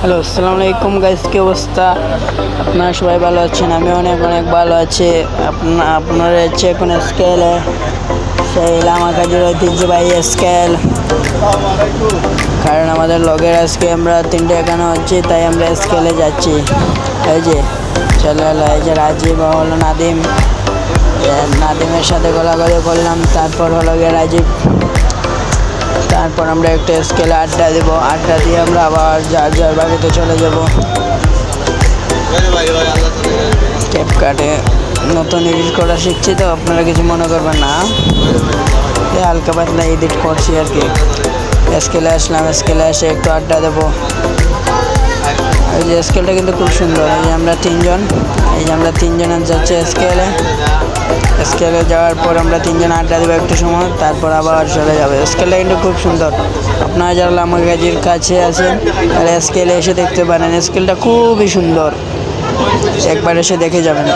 Hello, আসসালামু আলাইকুম guys, কি অবস্থা? আপনারা সবাই ভালো আছেন? আমি অনেক অনেক ভালো আছি। আপনারা হচ্ছে এখন স্কেলে সেই লামাকাজির ঐতিহ্যবাহী স্কেল, কারণ আমাদের লগের আজকে আমরা 3টে এখানে হচ্ছি, তাই আমরা স্কেলে যাচ্ছি। এই যে চলে এলো, এই যে রাজীব হলো নাদিমের সাথে গলাগলি করলাম, তারপর হলো গিয়ে রাজীব, তারপর আমরা একটা স্কেলে আড্ডা দেবো, আড্ডা দিয়ে আমরা আবার যার যার বাড়িতে চলে যাব। ক্যাপকাটে নতুন এডিট করা শিখছি, তো আপনারা কিছু মনে করবেন না, হালকা পাতলা এডিট করছি আর কি। স্কেলে আসলাম, স্কেলে এসে একটু আড্ডা দেবো। এই যে স্কেলটা কিন্তু খুব সুন্দর। এই যে আমরা তিনজন যাচ্ছি স্কেলে যাওয়ার পর আমরা 3জন আড্ডা দেবো একটু সময়, তারপর আবার চলে যাবে। স্কেলটা কিন্তু খুব সুন্দর। আপনারা যারা লামাকাজির কাছে আছেন তাহলে স্কেলে এসে দেখতে পারেন, স্কেলটা খুবই সুন্দর, একবার এসে দেখে যাবেন।